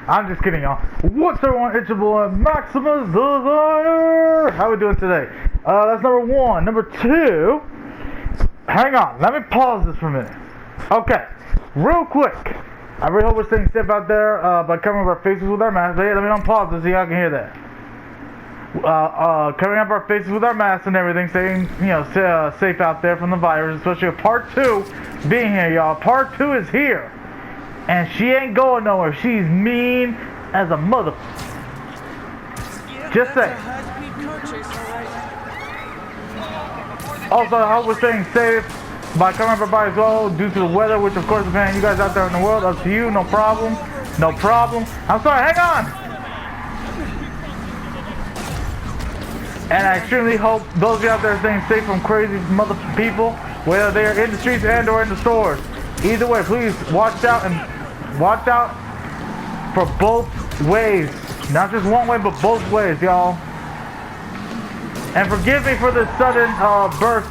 I'm just kidding, y'all. What's everyone? It's your boy Maximus Designer. How we doing today? That's number one. Number two. Hang on. Let me pause this for a minute. Okay. Real quick. I really hope we're staying safe out there by covering up our faces with our masks. But hey, let me unpause this so y'all can hear that. Covering up our faces with our masks and everything, staying, safe out there from the virus, especially with part 2 being here, y'all. Part 2 is here, and she ain't going nowhere. She's mean as a mother. Just say. Also, I hope we're staying safe by covering up our bodies as well due to the weather, which of course depends on you guys out there in the world. Up to you, no problem. No problem. I'm sorry, hang on. And I extremely hope those of you out there are staying safe from crazy mother people, whether they are in the streets and or in the stores. Either way, please watch out for both ways. Not just one way, but both ways, y'all. And forgive me for the sudden burst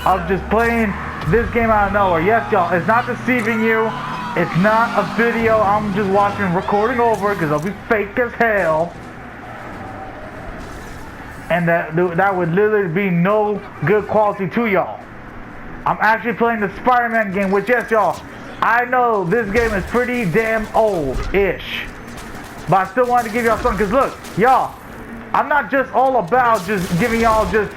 of just playing this game out of nowhere. Yes, y'all, it's not deceiving you. It's not a video I'm just recording over, because it'll be fake as hell. And that would literally be no good quality to y'all. I'm actually playing the Spider-Man game, which, yes, y'all, I know this game is pretty damn old-ish. But I still wanted to give y'all something, because look, y'all, I'm not just all about just giving y'all just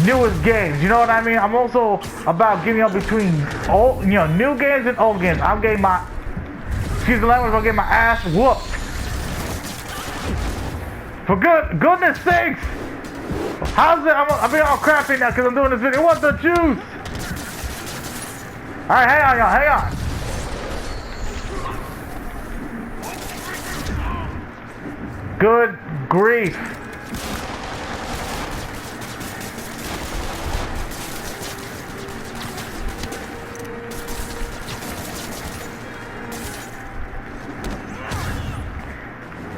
newest games, you know what I mean? I'm also about giving y'all between old, new games and old games. I'm getting my, excuse the language, I'm getting my ass whooped. For goodness sakes! How's it? I'm being all crappy now because I'm doing this video. What the juice? Alright, hang on, y'all. Hang on. Good grief.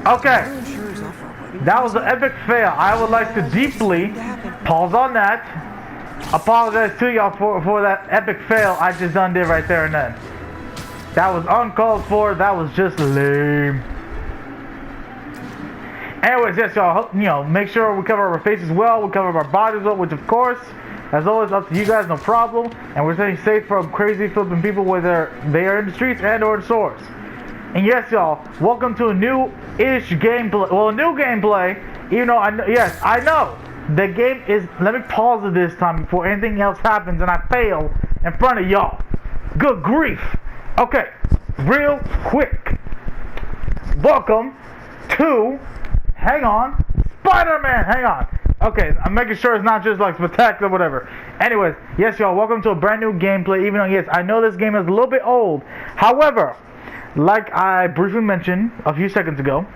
Okay. That was an epic fail. I would like to deeply pause on that. Apologize to y'all for that epic fail I just did right there and then. That was uncalled for. That was just lame. Anyways, yes, y'all. Make sure we cover our faces well. We cover our bodies well, which of course, as always, up to you guys, no problem. And we're staying safe from crazy flipping people, whether they are in the streets and or in stores. And yes, y'all, welcome to a new-ish gameplay. Well, a new gameplay, even though I know the game is. Let me pause it this time before anything else happens and I fail in front of y'all. Good grief. Okay, real quick. Welcome to, hang on, Spider-Man. Hang on. Okay, I'm making sure it's not just like spectacular, whatever. Anyways, yes, y'all, welcome to a brand new gameplay. Even though, yes, I know this game is a little bit old. However, like I briefly mentioned a few seconds ago,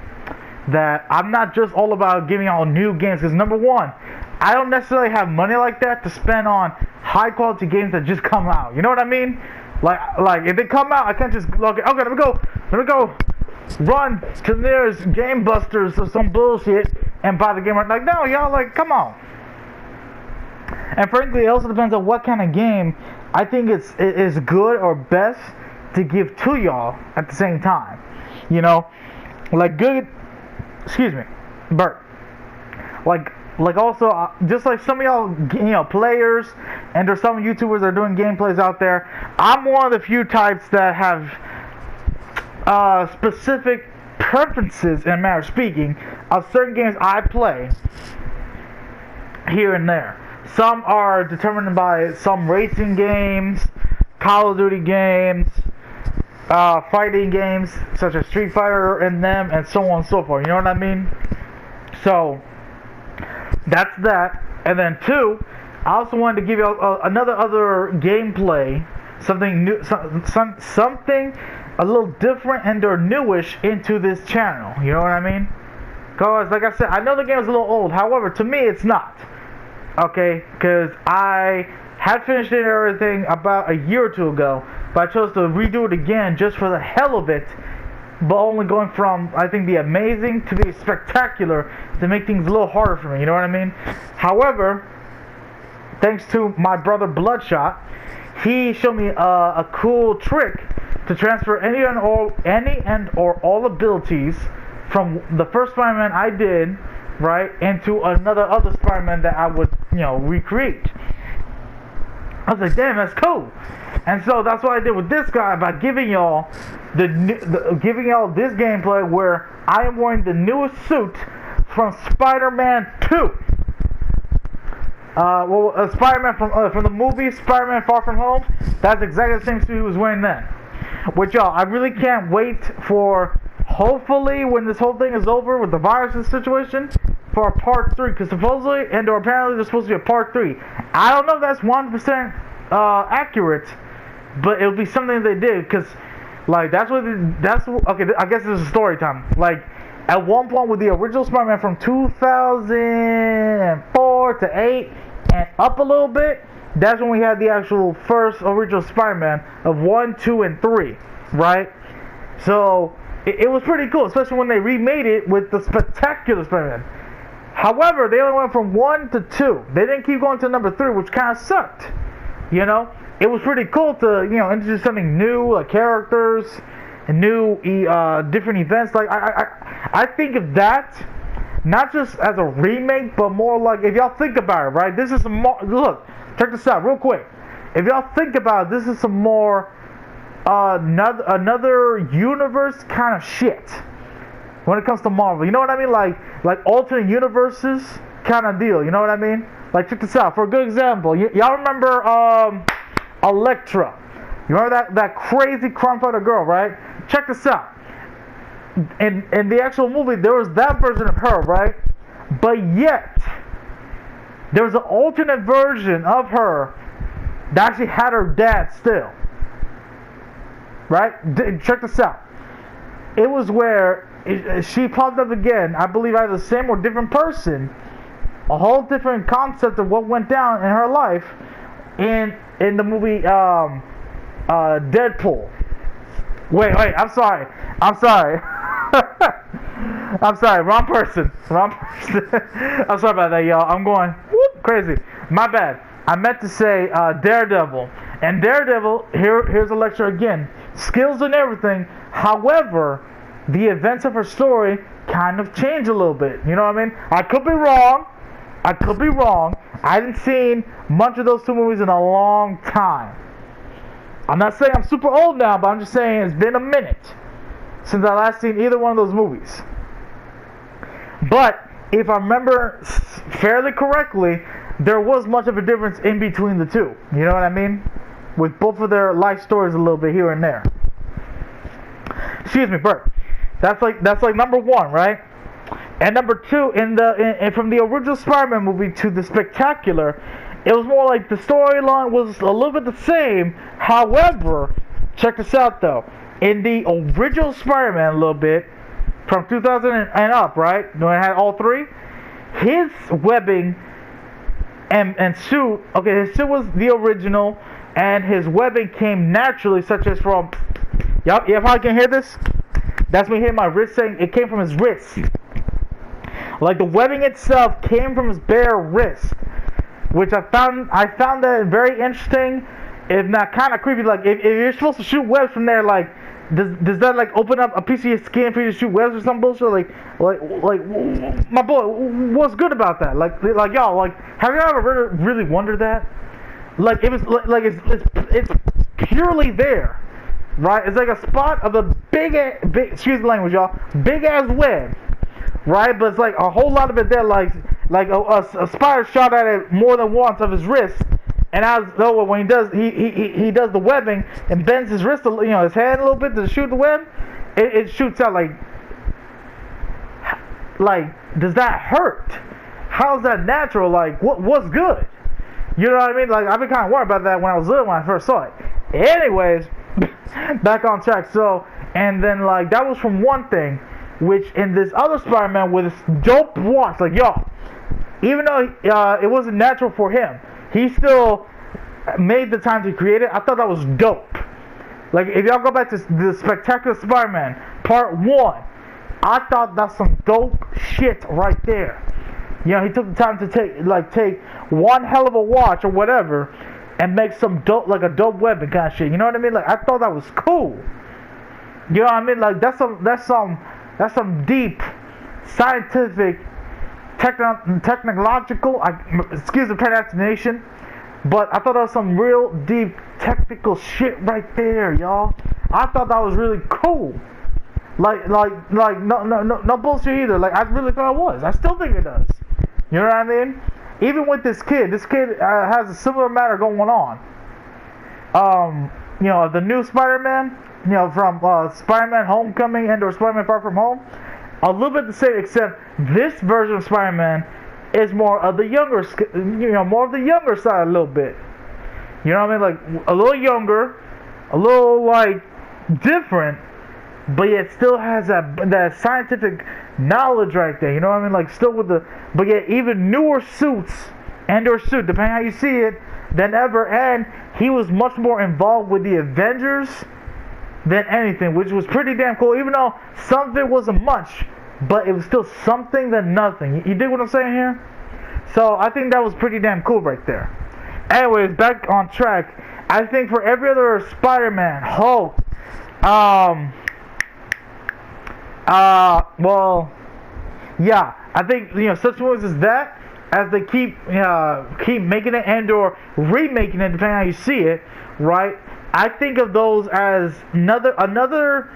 that I'm not just all about giving out new games, because number one, I don't necessarily have money like that to spend on high quality games that just come out. You know what I mean? Like if they come out, I can't just okay, let me go run to the nearest Game Busters or some bullshit and buy the game. Like, no, y'all, like, come on. And frankly, it also depends on what kind of game I think is good or best to give to y'all at the same time. Like good, excuse me, Bert. Like also, just like some of y'all, players, and there's some YouTubers that are doing gameplays out there. I'm one of the few types that have specific preferences, in a matter of speaking, of certain games I play here and there. Some are determined by some racing games, Call of Duty games, fighting games such as Street Fighter and them, and so on and so forth. You know what I mean? So that's that. And then two, I also wanted to give you other gameplay, something new, something a little different and or newish into this channel. You know what I mean? Because like I said, I know the game is a little old. However, to me, it's not. Okay, because I had finished it and everything about a year or two ago, but I chose to redo it again just for the hell of it, but only going from, I think, the amazing to the spectacular to make things a little harder for me, you know what I mean? However, thanks to my brother Bloodshot, he showed me a cool trick to transfer any and all abilities from the first Spider-Man I did, right, into other Spider-Man that I would, recreate. I was like, damn, that's cool. And so that's what I did with this guy by giving y'all giving y'all this gameplay where I am wearing the newest suit from Spider-Man 2. Spider-Man from the movie Spider-Man Far From Home. That's exactly the same suit he was wearing then. Which, y'all, I really can't wait for, hopefully, when this whole thing is over with the virus situation, for a part 3. Because supposedly, or apparently, there's supposed to be a part 3. I don't know if that's 100% accurate, but it'll be something they did. Because, like, okay, I guess this is story time. Like, at one point with the original Spider-Man from 2004 to 8 and up a little bit, that's when we had the actual first original Spider-Man of 1, 2, and 3, right? So, it was pretty cool, especially when they remade it with the Spectacular Spider-Man. However, they only went from 1 to 2. They didn't keep going to number 3, which kind of sucked, It was pretty cool to, introduce something new, like characters, and new, different events. Like, I think of that, not just as a remake, but more like, if y'all think about it, right? This is look, check this out real quick. If y'all think about it, this is some more, another universe kind of shit when it comes to Marvel. You know what I mean? Like alternate universes kind of deal. You know what I mean? Like, check this out. For a good example, y'all remember, Elektra? You remember that crazy crime fighter girl, right? Check this out. In the actual movie, there was that version of her, right? But yet, there was an alternate version of her that actually had her dad still. Right? Check this out. It was where she popped up again. I believe either the same or different person. A whole different concept of what went down in her life in the movie Deadpool. Wait, I'm sorry. I'm sorry, wrong person. I'm sorry about that, y'all. I'm going crazy. My bad. I meant to say Daredevil. And Daredevil, here's a lecture again. Skills and everything. However, the events of her story kind of change a little bit. You know what I mean? I could be wrong. I haven't seen much of those two movies in a long time. I'm not saying I'm super old now, but I'm just saying it's been a minute since I last seen either one of those movies. But if I remember fairly correctly, there was much of a difference in between the two. You know what I mean? With both of their life stories a little bit here and there. Excuse me, Bert. That's like number 1, right? And number 2, from the original Spider-Man movie to the Spectacular, it was more like the storyline was a little bit the same. However, check this out though. In the original Spider-Man, a little bit from 2000 and up, right? When it had all 3, his webbing and suit. Okay, his suit was the original, and his webbing came naturally, such as from. Yup, you probably can hear this. That's me hitting my wrist, saying it came from his wrist. Like the webbing itself came from his bare wrist, which I found that very interesting, if not kind of creepy. Like if you're supposed to shoot webs from there, like does that like open up a piece of your skin for you to shoot webs or some bullshit? Like my boy, what's good about that? Like y'all, like have you ever really wondered that? Like it was like it's purely there, right? It's like a spot of a big excuse the language, y'all, big ass web. Right, but it's like a whole lot of it there, like a spider shot at it more than once of his wrist, and as though when he does the webbing and bends his wrist, his hand a little bit to shoot the web, it shoots out like does that hurt? How's that natural? Like what's good? You know what I mean? Like I've been kind of worried about that when I was little when I first saw it. Anyways, back on track. So and then like that was from one thing. Which in this other Spider-Man with this dope watch, like y'all, even though it wasn't natural for him, he still made the time to create it. I thought that was dope. Like if y'all go back to the Spectacular Spider-Man Part 1, I thought that's some dope shit right there. He took the time to take one hell of a watch or whatever and make some dope, like a dope weapon kind of shit. You know what I mean? Like I thought that was cool. You know what I mean? Like that's some deep scientific, technological. Excuse the pronunciation, but I thought that was some real deep technical shit right there, y'all. I thought that was really cool. No bullshit either. Like I really thought it was. I still think it does. You know what I mean? Even with this kid has a similar matter going on. The new Spider-Man, from Spider-Man Homecoming and or Spider-Man Far From Home, a little bit the same, except this version of Spider-Man is more of the younger, more of the younger side a little bit. You know what I mean? Like a little younger, a little like different, but yet still has that scientific knowledge right there. You know what I mean? Like still with but yet even newer suits depending how you see it, than ever. And he was much more involved with the Avengers than anything, which was pretty damn cool. Even though some of it wasn't much, but it was still something than nothing. You dig what I'm saying here? So I think that was pretty damn cool right there. Anyways, back on track. I think for every other Spider-Man, Hulk, I think such movies as that, as they keep making it and or remaking it, depending on how you see it, right? I think of those as another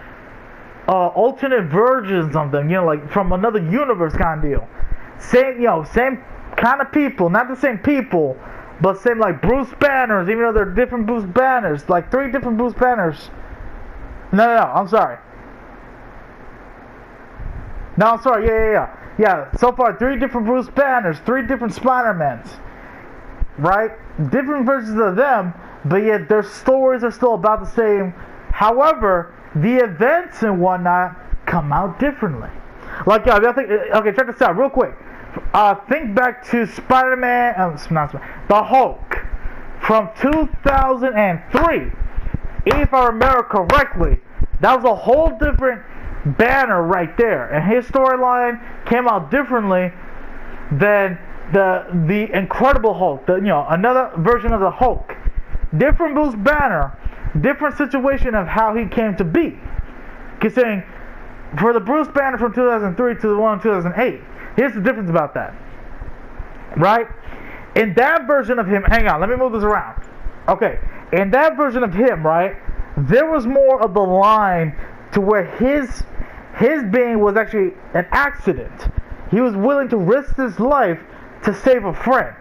alternate versions of them, like from another universe kind of deal. Same kind of people, not the same people, but same like Bruce Banners, even though they're different Bruce Banners, like 3 different Bruce Banners. No, I'm sorry. No, I'm sorry, yeah. So far, 3 different Bruce Banners, 3 different Spider-Mans, right? Different versions of them, but yet their stories are still about the same. However, the events and whatnot come out differently. Like, okay, check this out real quick. Think back to Spider-Man, the Hulk, from 2003. If I remember correctly, that was a whole different Banner right there, and his storyline came out differently than the Incredible Hulk. Another version of the Hulk, different Bruce Banner, different situation of how he came to be. Considering for the Bruce Banner from 2003 to the one in 2008, here's the difference about that, right? In that version of him, hang on, let me move this around. Okay, in that version of him, right, there was more of the line to where his being was actually an accident. He was willing to risk his life to save a friend.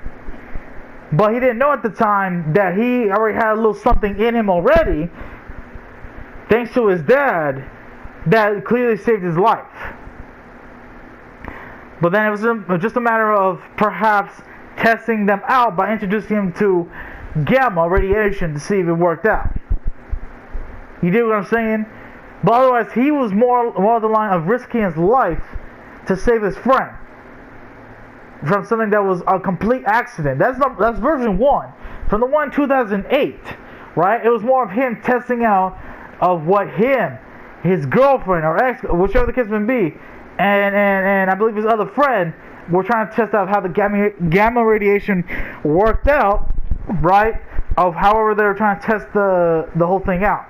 But he didn't know at the time that he already had a little something in him already, thanks to his dad, that clearly saved his life. But then it was just a matter of perhaps testing them out by introducing him to gamma radiation to see if it worked out. You dig what I'm saying? But otherwise, he was more of the line of risking his life to save his friend from something that was a complete accident. That's version 1. From the one in 2008, right? It was more of him testing out of what his girlfriend or ex, whichever the case may be, and I believe his other friend were trying to test out how the gamma radiation worked out, right? Of however they were trying to test the whole thing out.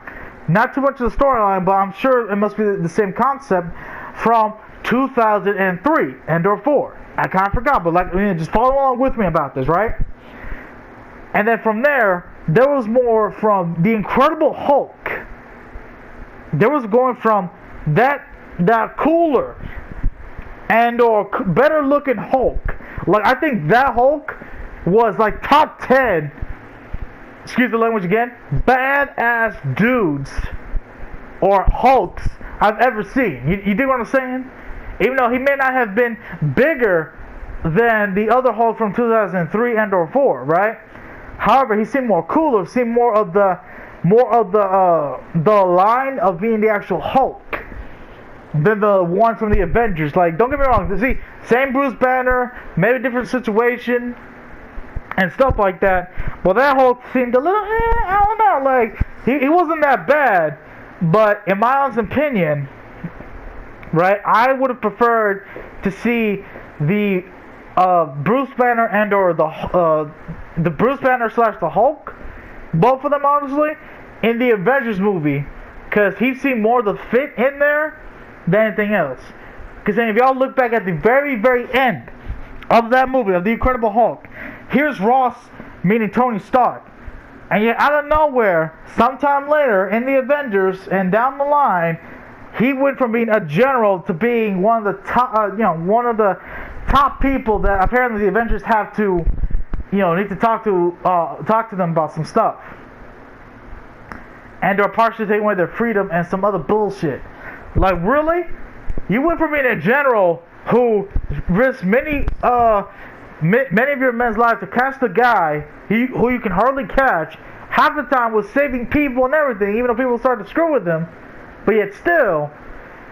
Not too much of the storyline, but I'm sure it must be the same concept from 2003 and or 4. I kind of forgot, but just follow along with me about this, right? And then from there was more from the Incredible Hulk. There was going from that cooler and or better looking Hulk. Like, I think that Hulk was like top 10, excuse the language again, badass dudes or Hulks I've ever seen. You dig what I'm saying? Even though he may not have been bigger than the other Hulk from 2003 and or 4, right? However, he seemed more cooler, seemed more of the line of being the actual Hulk than the one from the Avengers. Like, don't get me wrong, see, same Bruce Banner, maybe different situation and stuff like that. Well, that Hulk seemed a little, I don't know, like, he wasn't that bad, but in my honest opinion, right, I would have preferred to see the Bruce Banner and or the Bruce Banner / the Hulk, both of them honestly, in the Avengers movie because he seemed more the fit in there than anything else. Because if y'all look back at the very, very end of that movie, of The Incredible Hulk, here's Ross, meaning Tony Stark. And yet, out of nowhere, sometime later in the Avengers and down the line, he went from being a general to being one of the top, one of the top people that apparently the Avengers have to, need to talk to them about some stuff, and are partially taking away their freedom and some other bullshit. Like, really? You went from being a general who risked many of your men's lives to catch the guy who you can hardly catch. Half the time was saving people and everything, even though people started to screw with him. But yet still,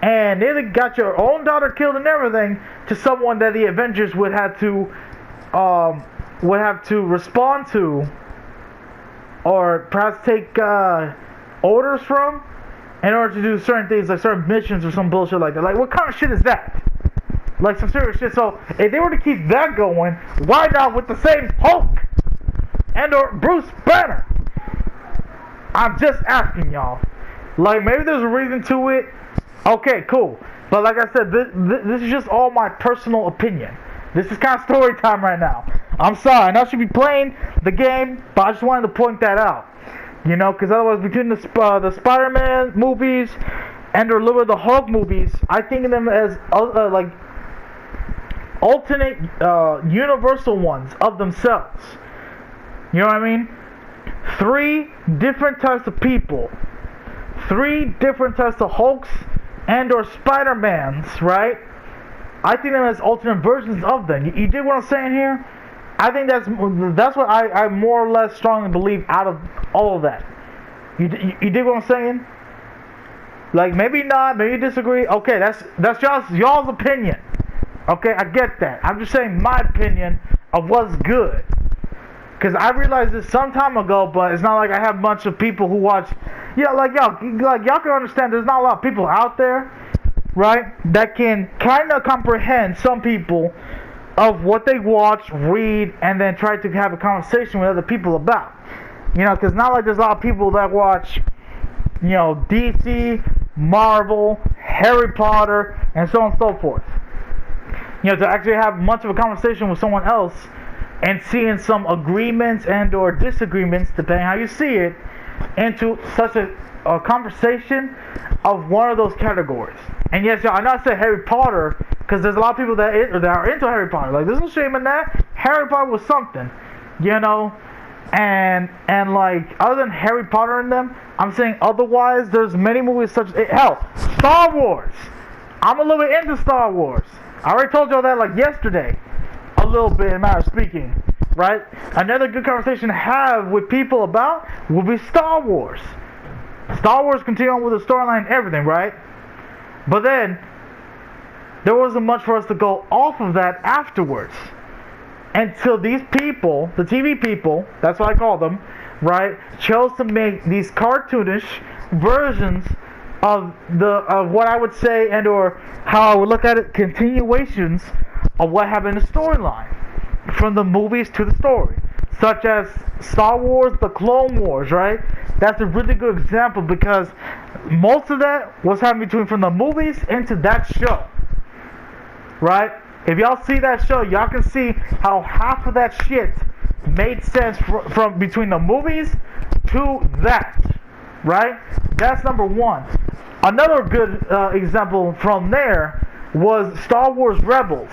and nearly got your own daughter killed and everything, to someone that the Avengers would have to respond to, or perhaps take orders from, in order to do certain things, like certain missions or some bullshit like that. Like, what kind of shit is that? Like, some serious shit. So, if they were to keep that going, why not with the same Hulk and or Bruce Banner? I'm just asking y'all. Like, maybe there's a reason to it. Okay, cool. But like I said, this is just all my personal opinion. This is kind of story time right now. I'm sorry, I know I should be playing the game, but I just wanted to point that out. Because otherwise, between the Spider-Man movies and or a little bit of the Hulk movies, I think of them as like alternate universal ones of themselves. You know what I mean? 3 different types of people, 3 different types of Hulks and or Spider-Mans, right? I think them as alternate versions of them. You dig what I'm saying here? I think that's what I more or less strongly believe out of all of that. You dig what I'm saying? Like, maybe not, maybe you disagree. Okay, that's y'all's opinion. Okay, I get that. I'm just saying my opinion of what's good. Because I realized this some time ago, but it's not like I have a bunch of people who watch. Like y'all can understand. There's not a lot of people out there, right, that can kind of comprehend some people of what they watch, read, and then try to have a conversation with other people about. Because not like there's a lot of people that watch, DC, Marvel, Harry Potter, and so on and so forth. To actually have much of a conversation with someone else and seeing some agreements and or disagreements, depending how you see it, into such a conversation of one of those categories. And yes, y'all, I know I said Harry Potter because there's a lot of people that are into Harry Potter. Like, there's no shame in that. Harry Potter was something, and like, other than Harry Potter in them, I'm saying otherwise, there's many movies such as, hell, Star Wars. I'm a little bit into Star Wars. I already told y'all that like yesterday, a little bit in a matter of speaking, right? Another good conversation to have with people about will be Star Wars. Star Wars continuing with the storyline and everything, right? But then, there wasn't much for us to go off of that afterwards. Until these people, the TV people, that's what I call them, right, chose to make these cartoonish versions of what I would say and or how I would look at it, continuations of what happened in the storyline. From the movies to the story. Such as Star Wars, The Clone Wars, right? That's a really good example because most of that was happening from the movies into that show. Right? If y'all see that show, y'all can see how half of that shit made sense from between the movies to that. Right? That's number one. Another good example from there was Star Wars Rebels.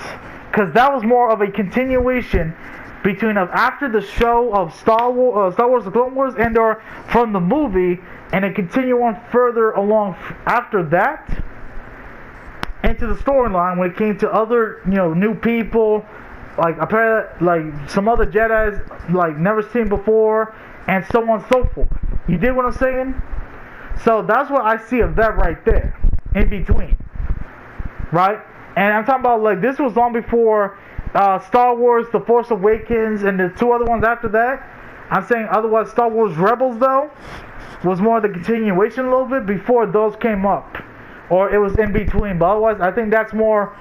Because that was more of a continuation between after the show of Star Wars The Clone Wars and or from the movie, and it continue on further along after that into the storyline when it came to other new people, like apparently like some other Jedi's like never seen before, and so on and so forth. You dig what I'm saying? So that's what I see of that right there in between, right? And I'm talking about, like, this was long before Star Wars The Force Awakens and the 2 other ones after that. I'm saying otherwise Star Wars Rebels, though, was more of the continuation a little bit before those came up. Or it was in between. But otherwise, I think that's more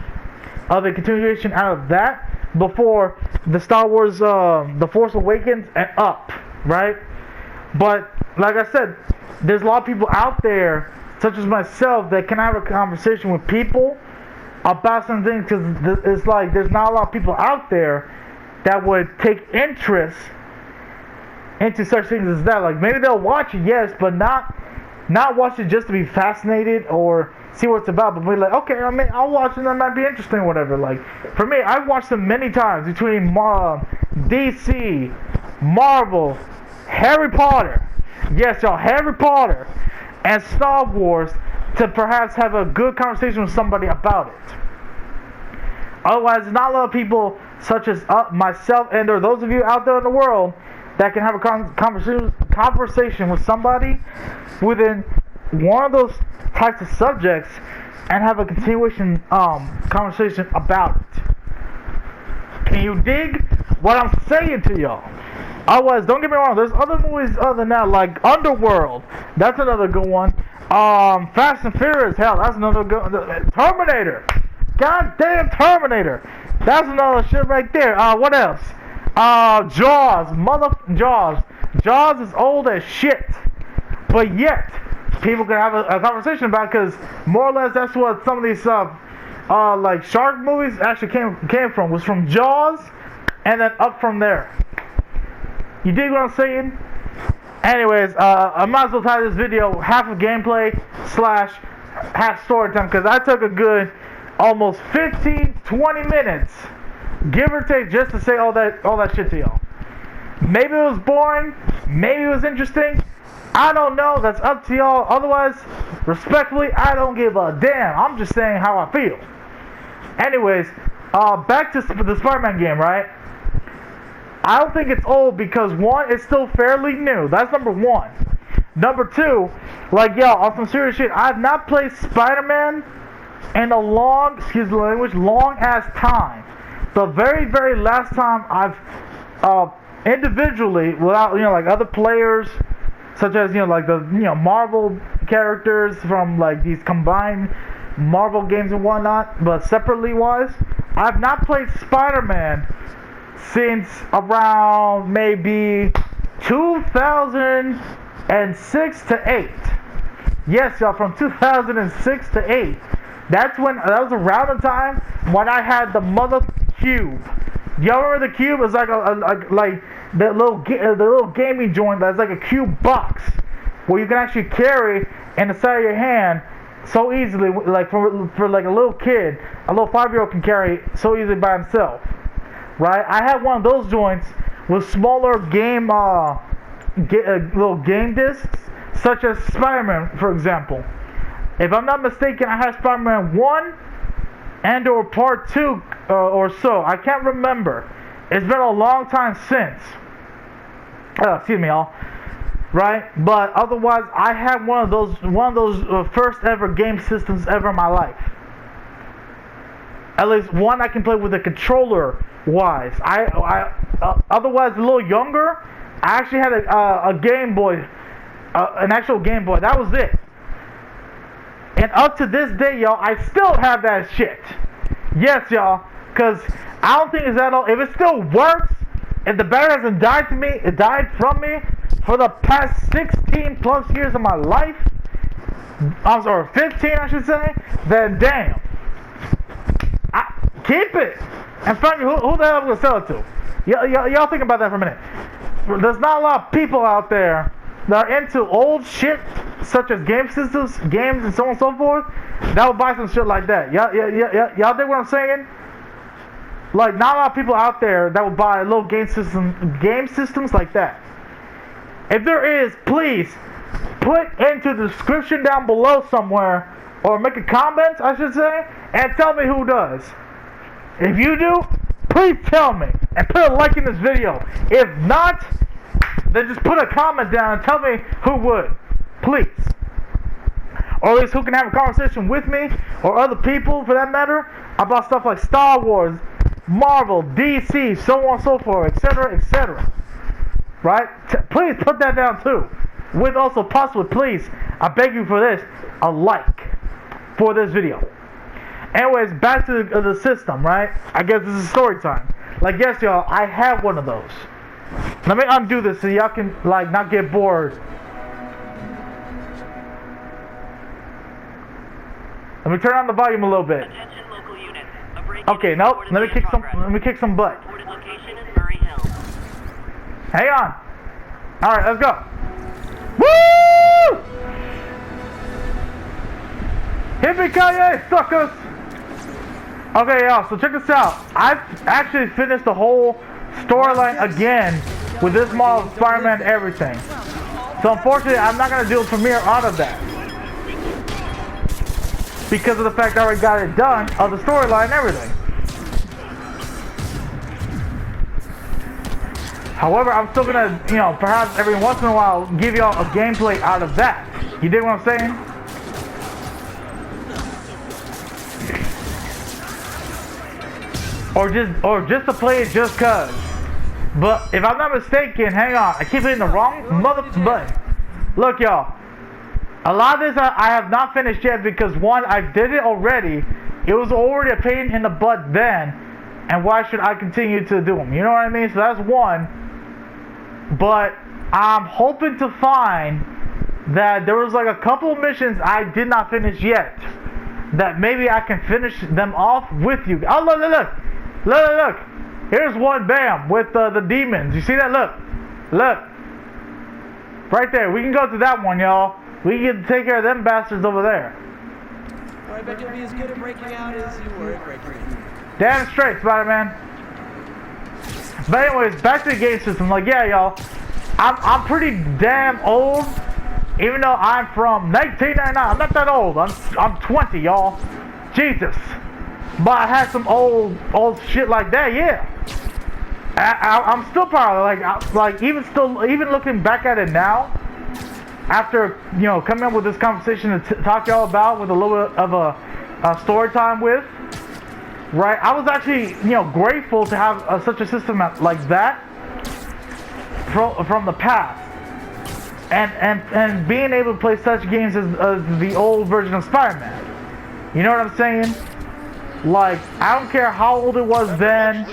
of a continuation out of that before the Star Wars The Force Awakens and up, right? But, like I said, there's a lot of people out there, such as myself, that can have a conversation with people about some things, because it's like there's not a lot of people out there that would take interest into such things as that. Like, maybe they'll watch it, yes, but not watch it just to be fascinated or see what it's about, but be like, okay, I mean, I'll watch it, that might be interesting or whatever. Like, for me, I've watched them many times, between DC, Marvel, Harry Potter, yes, y'all, Harry Potter, and Star Wars, to perhaps have a good conversation with somebody about it. Otherwise, not a lot of people, such as myself, and there are those of you out there in the world that can have a conversation with somebody within one of those types of subjects and have a continuation conversation about it. Can you dig what I'm saying to y'all? Otherwise, don't get me wrong, there's other movies other than that, like Underworld, that's another good one. Fast and Furious, hell, that's another good one. Terminator, goddamn Terminator, that's another shit right there. What else? Jaws, Jaws is old as shit, but yet people can have a conversation about it, because more or less that's what some of these like shark movies actually came from, was from Jaws, and then up from there. You dig what I'm saying? Anyways, I might as well title this video half of gameplay / half story time, because I took a good almost 15-20 minutes, give or take, just to say all that shit to y'all. Maybe it was boring, maybe it was interesting, I don't know, that's up to y'all. Otherwise, respectfully, I don't give a damn. I'm just saying how I feel. Anyways, back to the Spider-Man game, right? I don't think it's old because, one, it's still fairly new. That's number one. Number two, like, yo, on some serious shit, I've not played Spider-Man in a long, excuse the language, long ass time. The very, very last time I've individually, without, like other players, such as, like the, Marvel characters from like these combined Marvel games and whatnot, but separately wise, I've not played Spider-Man since around maybe 2006 to 8. Yes, y'all, from 2006 to 8. That was around the time when I had the mother cube. Y'all remember the cube? It was like like the little gaming joint that's like a cube box where you can actually carry in the side of your hand so easily, like for like a little kid, a little 5-year-old can carry so easily by himself. Right? I had one of those joints with smaller game little game discs, such as Spider-Man, for example. If I'm not mistaken, I had Spider-Man 1 and or Part 2 or so. I can't remember. It's been a long time since. Excuse me, y'all. Right? But otherwise, I had one of those first ever game systems ever in my life. At least one I can play with a controller wise. Otherwise, a little younger, I actually had a Game Boy, an actual Game Boy. That was it. And up to this day, y'all, I still have that shit. Yes, y'all, because I don't think it's that old. If it still works, if the battery hasn't died from me for the past 16 plus years of my life, or 15 I should say, then damn. Keep it. And frankly, who the hell am I going to sell it to? Y'all think about that for a minute. There's not a lot of people out there that are into old shit, such as game systems, games, and so on and so forth, that will buy some shit like that. Y'all dig what I'm saying? Like, not a lot of people out there that will buy little game systems like that. If there is, please put into the description down below somewhere, or make a comment, I should say, and tell me who does. If you do, please tell me, and put a like in this video. If not, then just put a comment down and tell me who would, please. Or at least who can have a conversation with me, or other people for that matter, about stuff like Star Wars, Marvel, DC, so on and so forth, etc., etc. Right? Please put that down too. With also possibly, please, I beg you for this, a like for this video. Anyways, back to the system, right? I guess this is story time. Like, yes, y'all, I have one of those. Let me undo this so y'all can, like, not get bored. Let me turn on the volume a little bit. Attention local units. A break-in Okay, is nope. reportedly in progress. Let me kick some butt. Reported location is Murray Hill. Hang on. All right, let's go. Woo! Hit me, Kanye, suckers. Okay, y'all. So check this out. I've actually finished the whole storyline again with this model of Spider-Man and everything. So unfortunately, I'm not gonna do a premiere out of that because of the fact I already got it done of the storyline and everything. However, I'm still gonna, you know, perhaps every once in a while give y'all a gameplay out of that. You dig what I'm saying? Or just to play it just cause. But if I'm not mistaken, hang on, I keep hitting the wrong mother button. Look, y'all, a lot of this I have not finished yet because one, I did it already. It was already a pain in the butt then, and why should I continue to do them? You know what I mean? So that's one. But I'm hoping to find that there was like a couple of missions I did not finish yet, that maybe I can finish them off with you. Oh, look. Here's one, bam, with the demons. You see that? Look. Right there. We can go to that one, y'all. We can take care of them bastards over there. I bet you'll be as good at breaking out as you were at breaking in. Damn straight, Spider-Man. But anyways, back to the game system. Like, yeah, y'all, I'm pretty damn old. Even though I'm from 1999, I'm not that old. I'm 20, y'all. Jesus. But I had some old shit like that, yeah. I'm still proud of it. Like even looking back at it now, after, you know, coming up with this conversation to talk to y'all about with a little bit of a story time with, right? I was actually, you know, grateful to have such a system like that from the past, and being able to play such games as the old version of Spider-Man. You know what I'm saying? Like, I don't care how old it was then.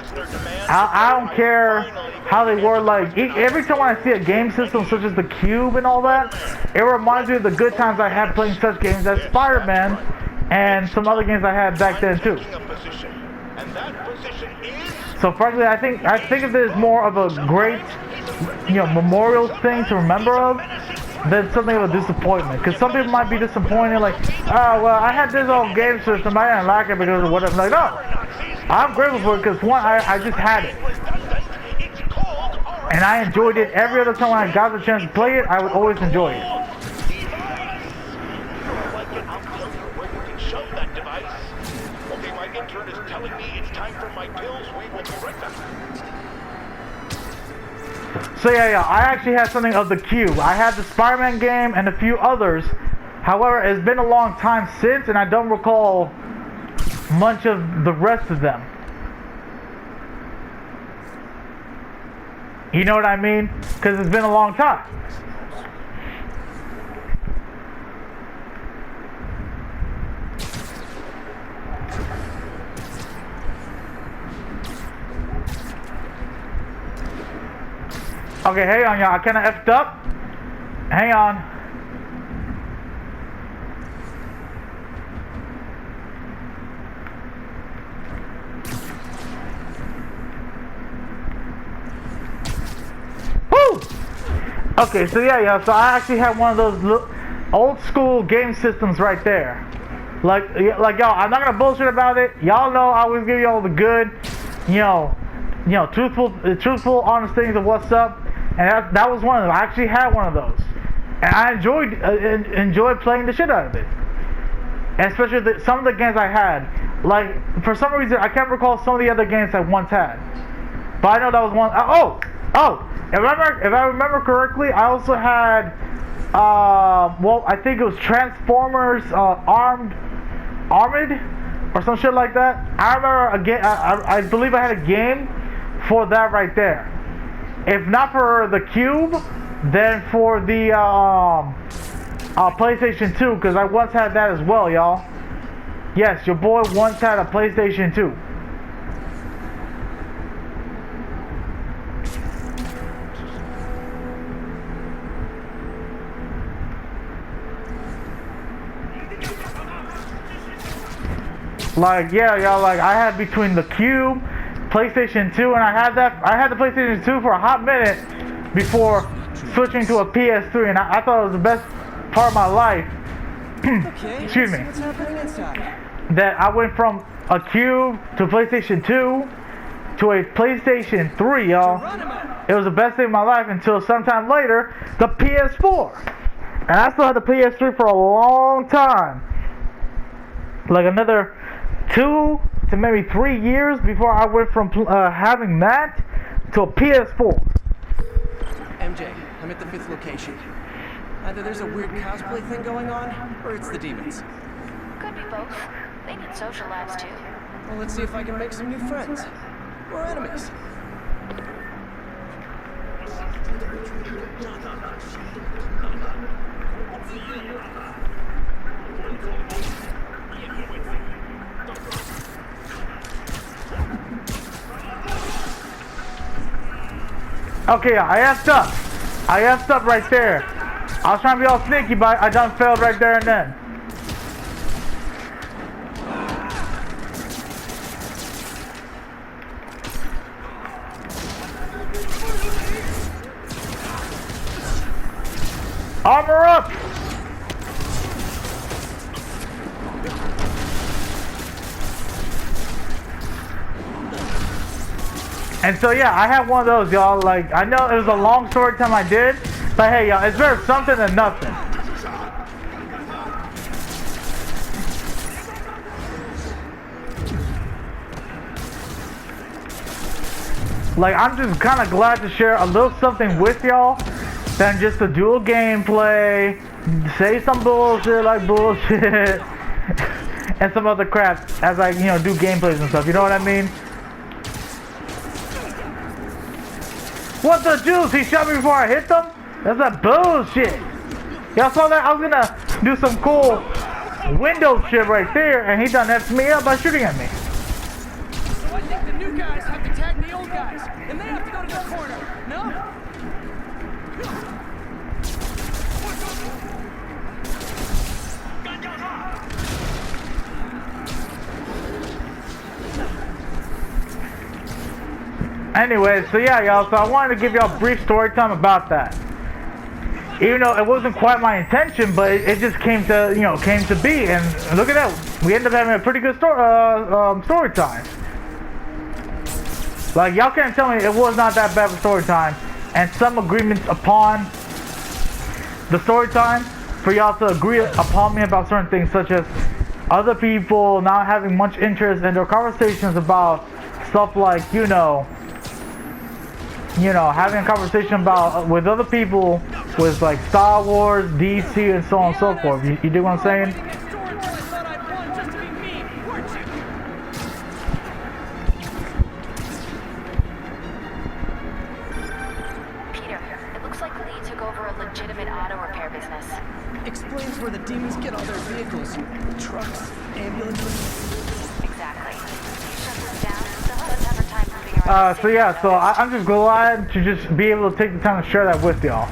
I don't care how they were. Like, every time I see a game system such as the Cube and all that, it reminds me of the good times I had playing such games as Spider-Man and some other games I had back then too. So frankly, I think of this as more of a great, you know, memorial thing to remember of than something of a disappointment. Because some people might be disappointed, like, oh, well, I had this old game system, I didn't like it because of whatever. Like, no, I'm grateful for it because one, I just had it, and I enjoyed it. Every other time I got the chance to play it, I would always enjoy it. Okay, my intern is telling me it's time for my pills. We will be right back. So yeah, I actually had something of the Cube. I had the Spider-Man game and a few others. However, it's been a long time since, and I don't recall much of the rest of them. You know what I mean? Because it's been a long time. Okay, hang on, y'all. I kind of effed up. Hang on. Woo! Okay, so yeah. So I actually had one of those old school game systems right there. Like y'all, I'm not gonna bullshit about it. Y'all know I always give y'all the good, you know, truthful, honest things of what's up. And that was one of them. I actually had one of those, and I enjoyed playing the shit out of it. And especially some of the games I had. Like, for some reason, I can't recall some of the other games I once had, but I know that was one. If I remember correctly, I also had, well, I think it was Transformers Armored or some shit like that. I remember a game. I believe I had a game for that right there. If not for the Cube, then for the PlayStation 2, because I once had that as well, y'all. Yes, your boy once had a PlayStation 2. Like, yeah, y'all, like, I had between the Cube, PlayStation 2, and I had the PlayStation 2 for a hot minute before switching to a PS3, and I thought it was the best part of my life. Okay, Excuse let's me. see what's happening inside. That I went from a Cube to PlayStation 2 to a PlayStation 3, y'all. It was the best day of my life until sometime later, the PS4. And I still had the PS3 for a long time. Like another 2 to maybe 3 years before I went from having that to a PS4. MJ, I'm at the 5th location. Either there's a weird cosplay thing going on, or it's the demons. Could be both. They need social lives too. Well, let's see if I can make some new friends. Or enemies. Okay, I effed up. I effed up right there. I was trying to be all sneaky, but I done failed right there and then. Armor up! And so yeah, I had one of those, y'all. Like, I know it was a long story time I did, but hey, y'all, it's better something than nothing. Like, I'm just kind of glad to share a little something with y'all than just to do a gameplay, say some bullshit like bullshit, and some other crap as I, you know, do gameplays and stuff. You know what I mean? What the juice? He shot me before I hit them? That's that bullshit. Y'all saw that? I was gonna do some cool window shit right there, and he done F'd me up by shooting at me. So I think the new guys have to tag the old guys, and they have to go to the corner. No? Anyway, so yeah, y'all, so I wanted to give y'all a brief story time about that. Even though it wasn't quite my intention, but it just came to, you know, came to be, and look at that, we ended up having a pretty good story time. Like, y'all can't tell me it was not that bad of a story time, and some agreements upon the story time for y'all to agree upon me about certain things, such as other people not having much interest in their conversations about stuff like, you know, having a conversation about with other people with like Star Wars, DC, and so on and so forth. You dig what I'm saying? Peter, it looks like Lee took over a legitimate auto repair business. Explains where the demons get all their vehicles. Trucks, ambulances. Exactly. You shut this down, they'll have a tougher time moving around. So yeah, so I'm just glad to just be able to take the time to share that with y'all.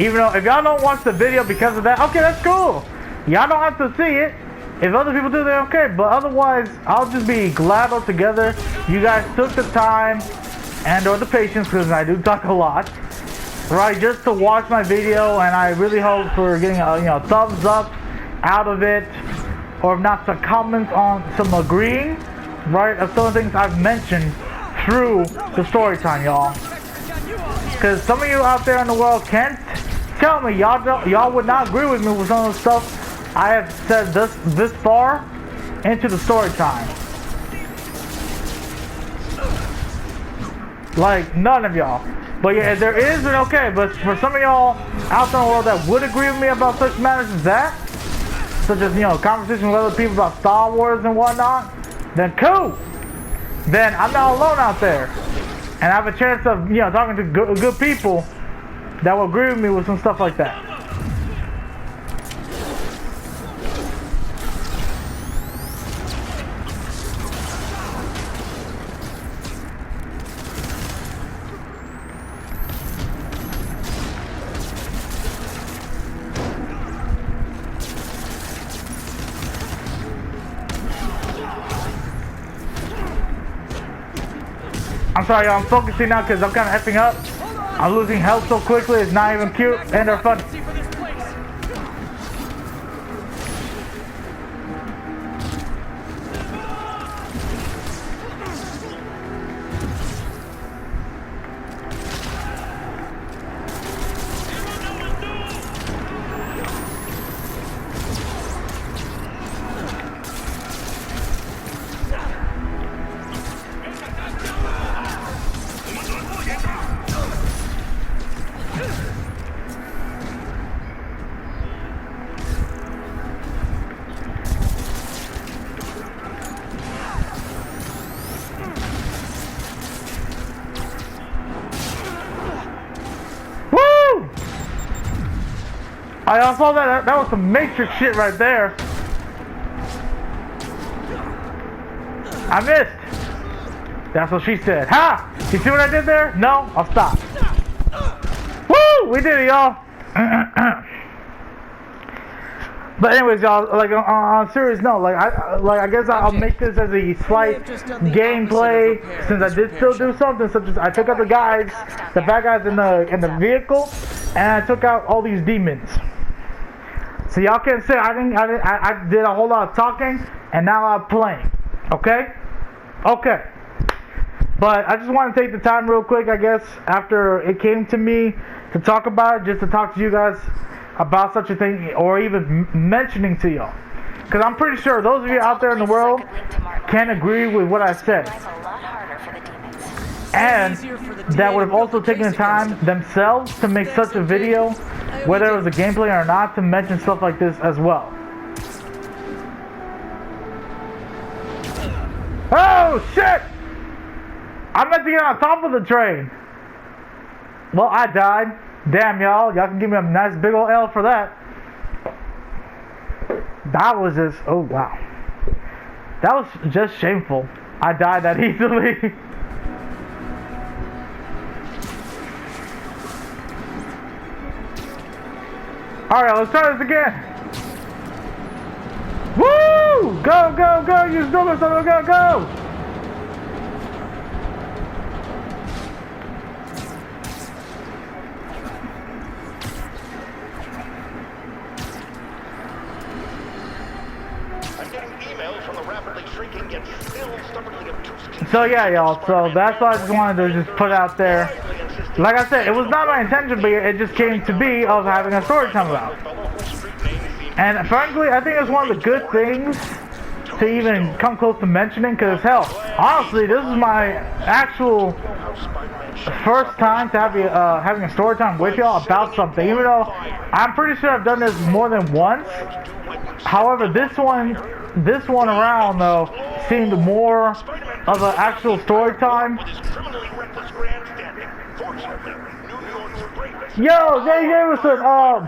Even though if y'all don't watch the video because of that, okay, that's cool. Y'all don't have to see it. If other people do, they're okay. But otherwise, I'll just be glad altogether you guys took the time and or the patience, because I do talk a lot, right, just to watch my video. And I really hope for getting a thumbs up out of it, or if not, some comments on some agreeing, right, of some of the things I've mentioned through the story time, y'all. Because some of you out there in the world can't tell me y'all would not agree with me with some of the stuff I have said this far into the story time. Like, none of y'all. But yeah, if there is, then okay. But for some of y'all out there in the world that would agree with me about such matters as that, such as, conversation with other people about Star Wars and whatnot, then cool. Then I'm not alone out there. And I have a chance of, talking to good people that will agree with me with some stuff like that. I'm sorry, y'all. I'm focusing now because I'm kind of effing up. I'm losing health so quickly. It's not even cute and they're fun. See for this place. I saw that. That was some Matrix shit right there. I missed. That's what she said. Ha! You see what I did there? No, I'll stop. Woo! We did it, y'all. But anyways, y'all, like on a serious note, I guess I'll make this as a slight gameplay, since I did still do something, such as I took out the bad guys in the vehicle, and I took out all these demons. So y'all can say I did a whole lot of talking, and now I'm playing. Okay? Okay. But I just want to take the time real quick, I guess, after it came to me to talk about it, just to talk to you guys about such a thing, or even mentioning to y'all. Because I'm pretty sure those of you out there in the world can agree with what I said. And that would have also taken the time themselves to make such a video, whether it was a gameplay or not, to mention stuff like this as well. Oh shit! I meant to get on top of the train. Well, I died. Damn, y'all can give me a nice big ol' L for that. That was just, oh wow. That was just shameful. I died that easily. Alright, let's try this again. Woo! Go, go, go! You stupid son of a gun, go! So yeah, y'all, so that's what I just wanted to just put out there. Like I said, it was not my intention, but it just came to be of having a story time about. And frankly, I think it's one of the good things to even come close to mentioning, because hell, honestly, this is my actual first time to have having a story time with y'all about something, even though I'm pretty sure I've done this more than once. However, this one around though seemed more of an actual story time. Yo, Jay Jameson,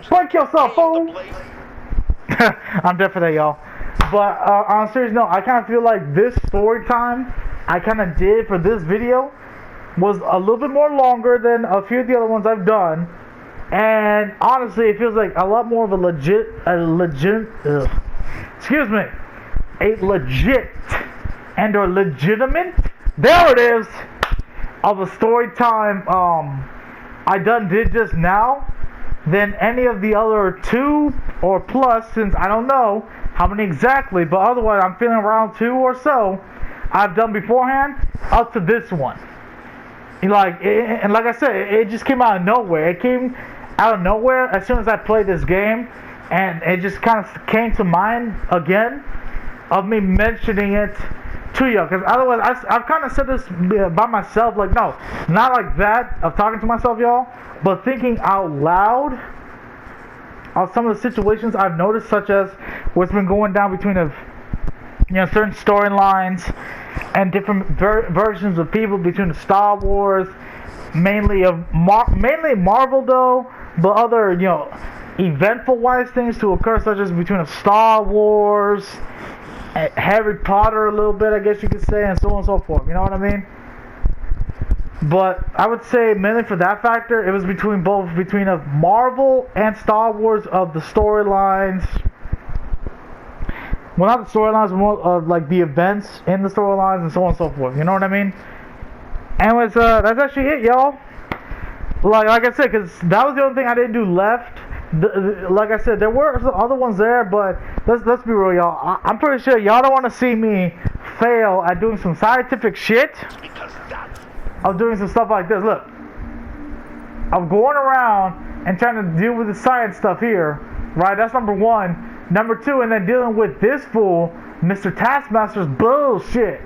fuck yourself, fool. I'm dead for that, y'all. But on a serious note, I kind of feel like this story time I kind of did for this video was a little bit more longer than a few of the other ones I've done. And honestly, it feels like a lot more of a legit and or legitimate, there it is, of a story time I did just now than any of the other two or plus, since I don't know how many exactly, but otherwise I'm feeling around 2 or so I've done beforehand up to this one. And like I said, it just came out of nowhere. It came out of nowhere as soon as I played this game, and it just kind of came to mind again of me mentioning it to you, because otherwise I've kind of said this by myself, like, no, not like that of talking to myself, y'all, but thinking out loud of some of the situations I've noticed, such as what's been going down between certain storylines and different versions of people between the Star Wars, mainly Marvel though, but other eventful wise things to occur, such as between the Star Wars, Harry Potter a little bit, I guess you could say, and so on and so forth. You know what I mean? But I would say mainly for that factor, it was between of Marvel and Star Wars, of the storylines. Well, not the storylines, but more of like the events in the storylines and so on and so forth. You know what I mean? Anyways, that's actually it, y'all. Like I said, because that was the only thing I didn't do left. Like I said, there were some other ones there, but let's be real, y'all. I'm pretty sure y'all don't want to see me fail at doing some scientific shit. Because that's I'm doing some stuff like this. Look, I'm going around and trying to deal with the science stuff here, right? That's number one. Number two, and then dealing with this fool, Mr. Taskmaster's bullshit.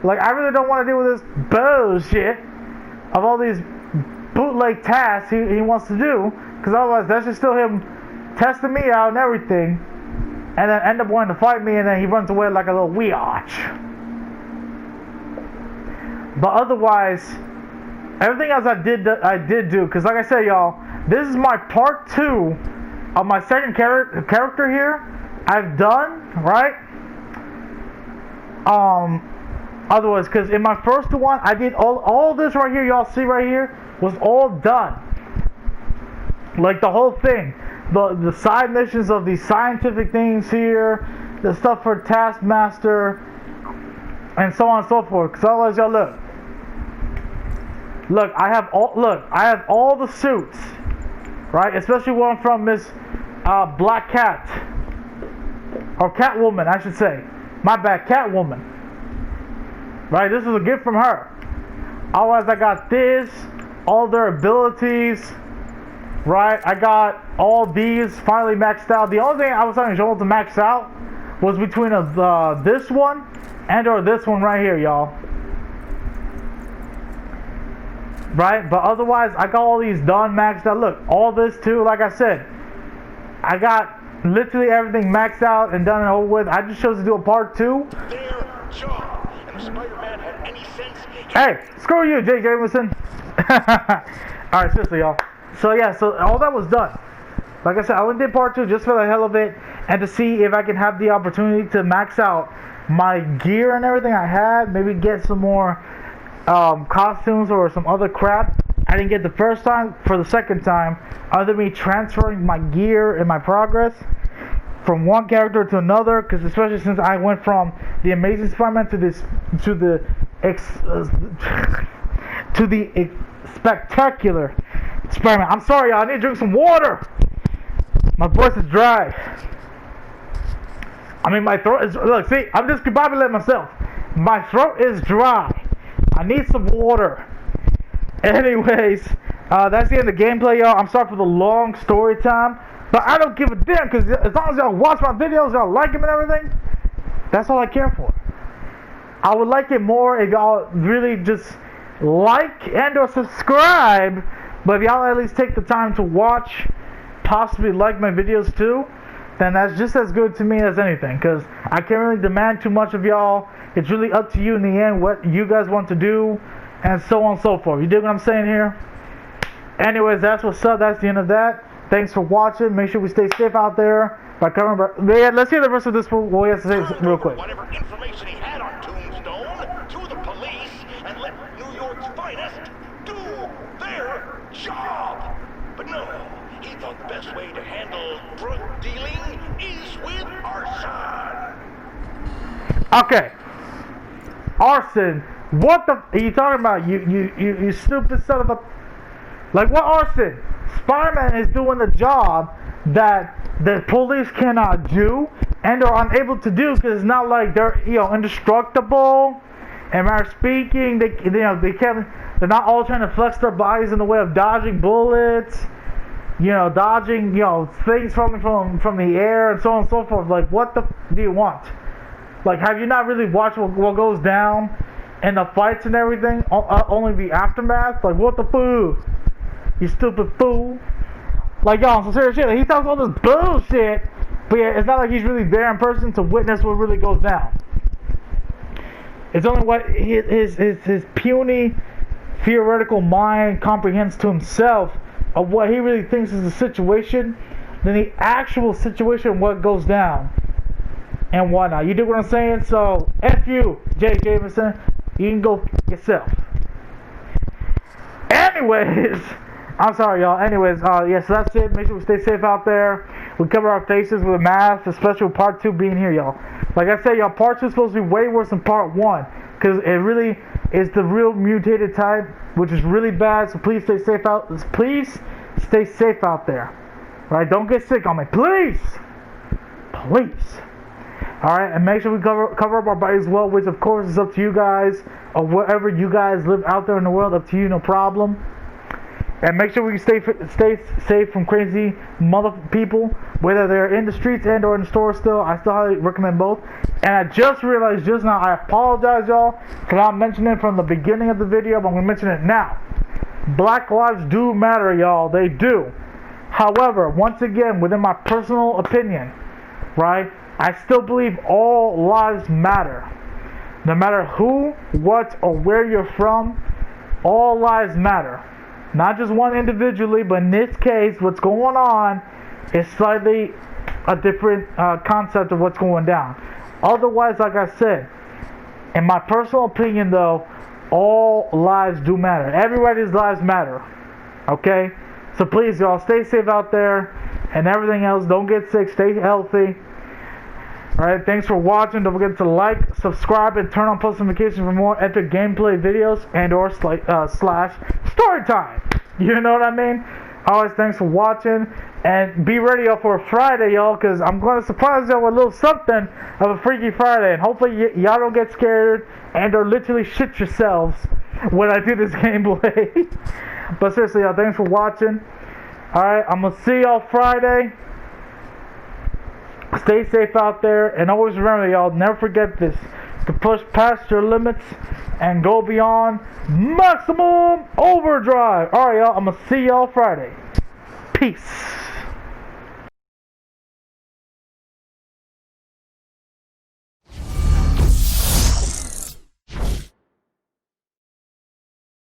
Like, I really don't want to deal with this bullshit of all these bootleg tasks he wants to do, because otherwise that's just still him testing me out and everything, and then end up wanting to fight me, and then he runs away like a little weotch. But otherwise, everything else I did do, because like I said, y'all, this is my part 2 of my second character here. I've done, right? Otherwise, because in my first one, I did all this right here, y'all see right here, was all done. Like the whole thing. The side missions of these scientific things here, the stuff for Taskmaster, and so on and so forth. Because otherwise, y'all look, I have all the suits, right? Especially one from Miss Black Cat, or Catwoman, I should say. My bad, Catwoman. Right, this is a gift from her. Otherwise, I got this, all their abilities. Right, I got all these finally maxed out. The only thing I was having trouble to max out was between this one and or this one right here, y'all. Right, but otherwise, I got all these done, maxed out. Look, all this too. Like I said, I got literally everything maxed out and done and over with. I just chose to do a part 2. their job. And if Spider-Man had any sense, Hey, screw you, Jay Jameson. Alright, seriously, y'all. So yeah, so all that was done. Like I said, I only did part 2 just for the hell of it, and to see if I can have the opportunity to max out my gear and everything I had. Maybe get some more costumes or some other crap I didn't get the first time for the second time. Other than me transferring my gear and my progress from one character to another, because especially since I went from the Amazing Spider-Man to the spectacular Spider-Man. I'm sorry, y'all. I need to drink some water. My voice is dry. I mean, my throat is. Look, see, I'm just combobulating myself. My throat is dry. I need some water. Anyways, that's the end of the gameplay, y'all. I'm sorry for the long story time, but I don't give a damn, because as long as y'all watch my videos, y'all like them and everything, that's all I care for. I would like it more if y'all really just like and or subscribe, but if y'all at least take the time to watch, possibly like my videos too, then that's just as good to me as anything, because I can't really demand too much of y'all. It's really up to you in the end what you guys want to do, and so on and so forth. You dig what I'm saying here? Anyways, that's what's up. That's the end of that. Thanks for watching. Make sure we stay safe out there. By covering, yeah, let's hear the rest of this. What we have to say real quick. whatever information he had on Tombstone to the police and let New York's finest do their job. But no, he thought the best way to handle drug dealing is with arson. Okay. Arson. What the are you talking about? You stupid son of a. Like, what arson? Spider-Man is doing the job that the police cannot do and are unable to do, because it's not like they're indestructible. And matter of speaking, they're not all trying to flex their bodies in the way of dodging bullets, dodging things from the air and so on and so forth. Like, what the do you want? Like, have you not really watched what goes down in the fights and everything? Only the aftermath? Like, what the fool? You stupid fool. Like, y'all, some serious shit. He talks all this bullshit, but yeah, it's not like he's really there in person to witness what really goes down. It's only what his puny, theoretical mind comprehends to himself of what he really thinks is the situation, than the actual situation, what goes down, and whatnot. You do what I'm saying? So, F you, Jay Jameson. You can go yourself. Anyways, I'm sorry, y'all. Anyways, yeah, so that's it. Make sure we stay safe out there. We cover our faces with a mask, especially with part 2 being here, y'all. Like I said, y'all, part 2 is supposed to be way worse than part 1, because it really is the real mutated type, which is really bad. So please stay safe out. Please stay safe out there. Right? Don't get sick on me, please. Please. All right, and make sure we cover up our bodies well, which of course is up to you guys, or wherever you guys live out there in the world. Up to you, no problem. And make sure we stay safe from crazy mother people, whether they're in the streets and or in the store still. I still highly recommend both. And I just realized just now, I apologize, y'all, for not mentioning it from the beginning of the video, but I'm going to mention it now. Black lives do matter, y'all. They do. However, once again, within my personal opinion, right, I still believe all lives matter. No matter who, what, or where you're from, all lives matter. Not just one individually, but in this case, what's going on is slightly a different concept of what's going down. Otherwise, like I said, in my personal opinion though, all lives do matter. Everybody's lives matter. Okay? So please, y'all, stay safe out there and everything else. Don't get sick. Stay healthy. Alright, thanks for watching. Don't forget to like, subscribe, and turn on post notifications for more epic gameplay videos and or slash story time. You know what I mean? Always thanks for watching. And be ready y'all for a Friday, y'all, because I'm going to surprise y'all with a little something of a Freaky Friday. And hopefully y'all don't get scared and or literally shit yourselves when I do this gameplay. But seriously, y'all, thanks for watching. Alright, I'm going to see y'all Friday. Stay safe out there, and always remember, y'all, never forget this: to push past your limits and go beyond maximum overdrive. Alright, y'all, I'm gonna see y'all Friday. Peace.